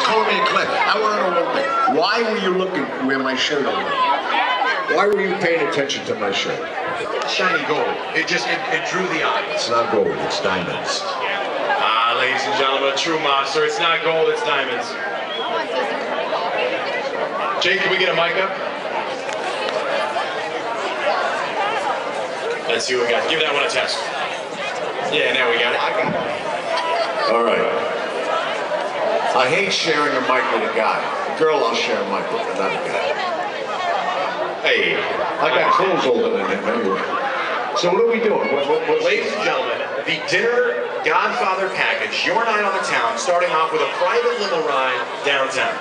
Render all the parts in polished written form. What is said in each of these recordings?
call me a clip. I want to know one thing. Why were you looking where my shirt over? Why were you paying attention to my shirt? Shiny gold. It drew the eye. It's not gold, it's diamonds. Ah, ladies and gentlemen, a true monster. It's not gold, it's diamonds. Jake, can we get a mic up? Let's see what we got. Give that one a test. Yeah, now we got it. All right. I hate sharing a mic with a guy. A girl, I'll share a mic with, another guy. Hey. I got clothes older than him anyway. So what are we doing? Ladies and gentlemen, the dinner Godfather package, your night on the town, starting off with a private limo ride downtown.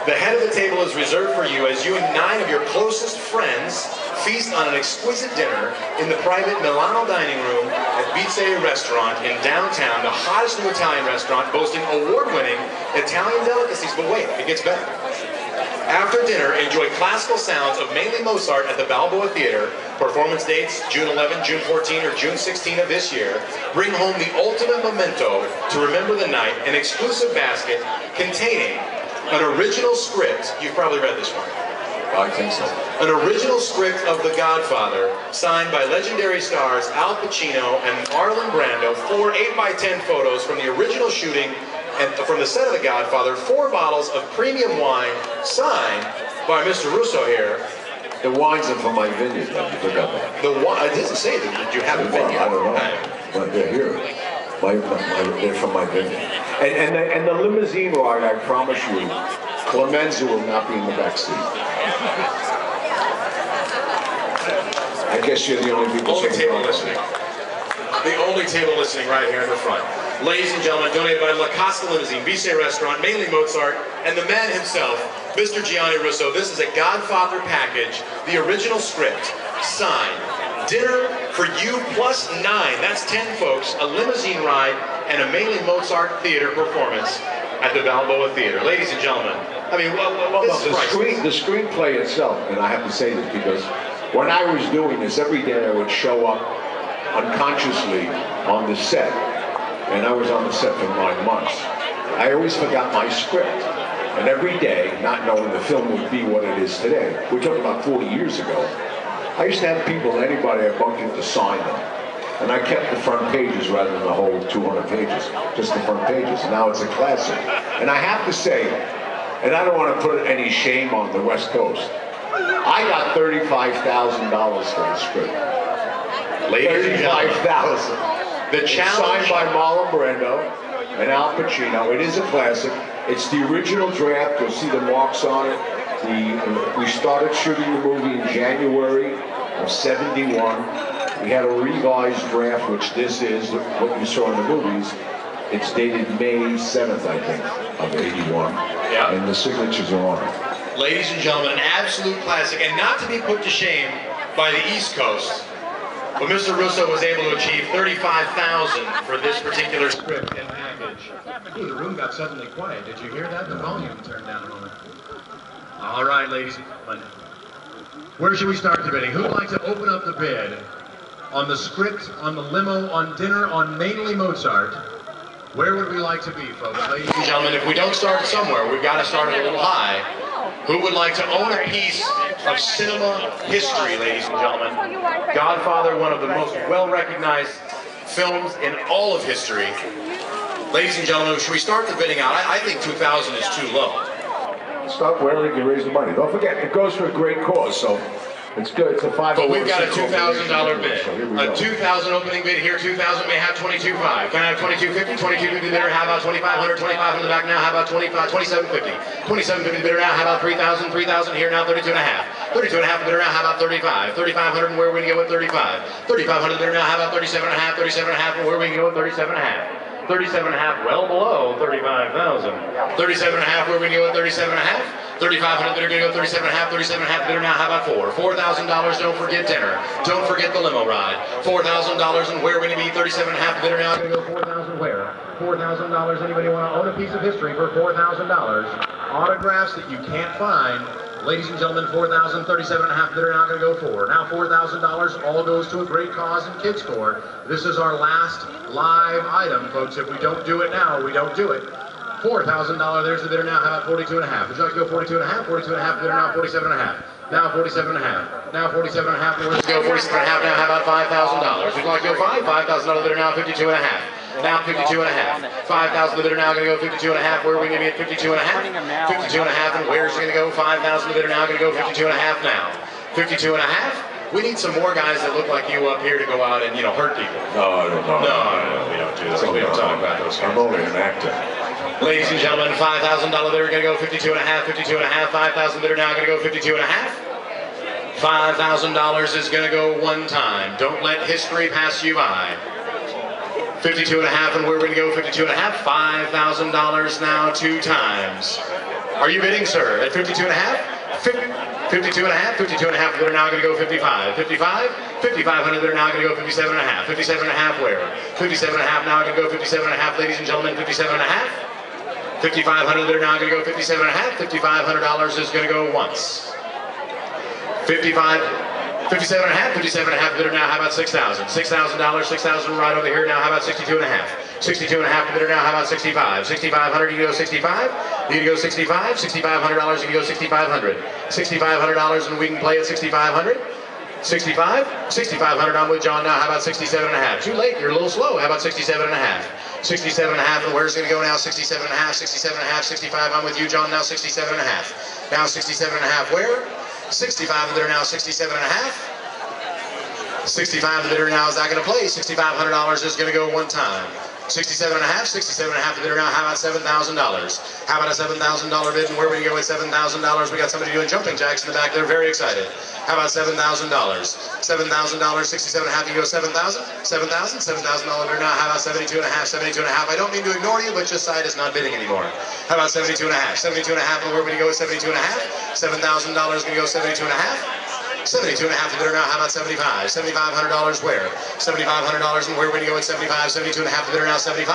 The head of the table is reserved for you as you and 9 of your closest friends feast on an exquisite dinner in the private Milano dining room at Bice restaurant in downtown, the hottest new Italian restaurant boasting award-winning Italian delicacies. But wait, it gets better. After dinner, enjoy classical sounds of mainly Mozart at the Balboa Theater. Performance dates, June 11, June 14, or June 16 of this year. Bring home the ultimate memento to remember the night, an exclusive basket containing an original script. You've probably read this one. I think so. An original script of The Godfather, signed by legendary stars Al Pacino and Marlon Brando. 4 8x10 photos from the original shooting and from the set of The Godfather. 4 bottles of premium wine, signed by Mr. Russo here. The wines are from my vineyard, though. You forgot that. The wine, I didn't say that you have a vineyard. I don't know, but they're here. They're from my vineyard. And the limousine ride, I promise you, Clemenza will not be in the back seat. I guess you're the only people. Only table listening. The only table listening right here in the front. Ladies and gentlemen, donated by La Costa Limousine, Bice Restaurant, mainly Mozart, and the man himself, Mr. Gianni Russo. This is a Godfather package, the original script, signed. Dinner for you plus 9. That's 10 folks, a limousine ride, and a mainly Mozart theater performance at the Balboa Theater. Ladies and gentlemen, I mean, the screenplay itself, and I have to say this because when I was doing this, every day I would show up unconsciously on the set, and I was on the set for 9 months. I always forgot my script, and every day, not knowing the film would be what it is today, we're talking about 40 years ago, I used to have people, anybody I bumped into, sign them. And I kept the front pages rather than the whole 200 pages, just the front pages. And now it's a classic. And I have to say, and I don't want to put any shame on the West Coast, I got $35,000 for the script. $35,000. The challenge, signed by Marlon Brando and Al Pacino. It is a classic. It's the original draft. You'll see the marks on it. We started shooting the movie in January of '71. We had a revised draft, which this is what you saw in the movies. It's dated May 7th, I think, of '81. Yeah. And the signatures are on it. Ladies and gentlemen, an absolute classic, and not to be put to shame by the East Coast, but Mr. Russo was able to achieve $35,000 for this particular script and package. Ooh, the room got suddenly quiet. Did you hear that? The volume turned down a moment. All right, ladies and gentlemen. Where should we start the bidding? Who'd like to open up the bid on the script, on the limo, on dinner, on mainly Mozart? Where would we like to be, folks? Ladies and gentlemen, if we don't start somewhere, we've got to start a little high. Who would like to own a piece of cinema history, ladies and gentlemen? Godfather, one of the most well-recognized films in all of history. Ladies and gentlemen, should we start the bidding out? I think 2,000 is too low. Start wherever you can raise the money. Don't forget, it goes for a great cause, so it's good. It's a $5. But we've got a $2,000 bid. So a 2,000 opening bid here. 2,000 may have 22.5. Can I have 22.50? 22.50 bidder. How about 2,500? 25 in the back now. How about 27.50? 27.50 bidder now. How about 3,000? 3,000 here now. 32.5. 32.5 bidder now. How about 35? 3,500 and where are we going to go with 35? 3,500 bidder now. How about 37.5? 37.5 and where are we going to go with 37.5? 37.5, well below 35,000. 37.5, where are we going to go with 37.5? 3,500 bidder going to go 37.5. 37.5 bidder now. How about $4,000? Don't forget dinner. Don't forget the limo ride. $4,000 and where are we going to be? 37.5 bidder now. Going to go 4,000 where? $4,000. Anybody want to own a piece of history for $4,000? Autographs that you can't find. Ladies and gentlemen, 4,000, 37.5 bidder now going to go for. Now $4,000 all goes to a great cause in Kids Corps. This is our last live item, folks. If we don't do it now, we don't do it. $4,000. There's the bidder now. How about 42 and a half? Would you like to go 42 and a half? 42 and a half. Bidder now 47 and a half. Now 47 and a half. Now 47 and a half. Let's go 47 and a half. Now how about $5,000? Would you like to go $5,000 bidder now 52 and a half. Now 52 and a half. 5,000 the bidder now going to go 52 and a half. Where are we going to be at 52 and a half? 52 and a half. And where's it going to go? 5,000 the bidder now going to go 52 and a half now. 52 and a half. We need some more guys that look like you up here to go out and, hurt people. No, we don't do that. We don't talk about those guys. I'm only an actor. Ladies and gentlemen, $5,000 bidder going to go 52 and a half, 52 and a half. 5,000 bidder now going to go 52 and a half. $5,000 is going to go one time. Don't let history pass you by. 52 and a half, and we're going to go 52 and a half. $5,000 now two times. Are you bidding, sir, at 52 and a half? 52 and a half, 52 and a half, they're now going to go 55. 55, 5,500, they're now going to go 57 and a half. 57 and a half where? 57 and a half, now going to go 57 and a half, ladies and gentlemen, 57 and a half. 5,500, they're now going to go 57 and a half. $5,500 is going to go once. 57 and a half, 57 and a half bidder now, how about $6,000? $6,000, 6,000 right over here now, how about 62 and a half? 62 and a half bidder now, how about 65? 6,500, you can go 65? You can go 65? $6,500, you can go 6,500. $6,500 and we can play at 6,500? 65? $6,500, I'm with John now, how about 67 and a half? Too late, you're a little slow, how about 67 and a half? 67 and a half, and where's it going to go now? 67 and a half, 67 and a half, 65, I'm with you, John, now 67 and a half. Now 67 and a half, where? 65 the bidder now, 67 and a half. 65 the bidder now is not going to play. $6,500 is going to go one time. 67 and a half, 67 and a half the bidder now. How about $7,000? How about a $7,000 bid? And where we go with $7,000? We got somebody doing jumping jacks in the back. They're very excited. How about $7,000? $7,000, 67 and a half. You go 7,000? $7,000 bidder now. How about 72 and a half? 72 and a half. I don't mean to ignore you, but just side is not bidding anymore. How about 72 and a half? 72 and a half. And where we go with 72 and a half? $7,000 going to go 72 and a half. 72 and a half the bidder now, how about 75? $7,500 where? $7,500 and where are we going to go with 75? 72 and a half the bidder now, 75?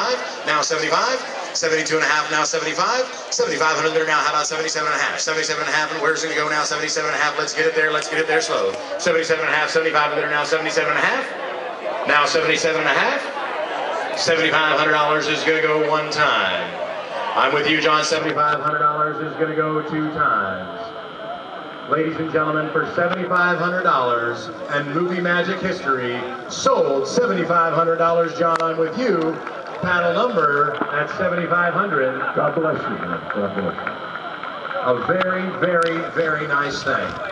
Now 75? 72 and a half, now 75? 7,500 the bidder now, how about 77 and a half? 77 and a half, and where's it going to go now? 77 and a half, let's get it there slow. 77 and a half, 75 the bidder now, 77 and a half? Now 77 and a half? $7,500 is going to go one time. I'm with you, John, $7,500 is going to go two times. Ladies and gentlemen, for $7,500 and movie magic history, sold $7,500. John, I'm with you. Panel number at 7,500. God bless you, man. God bless you. A very, very, very nice thing.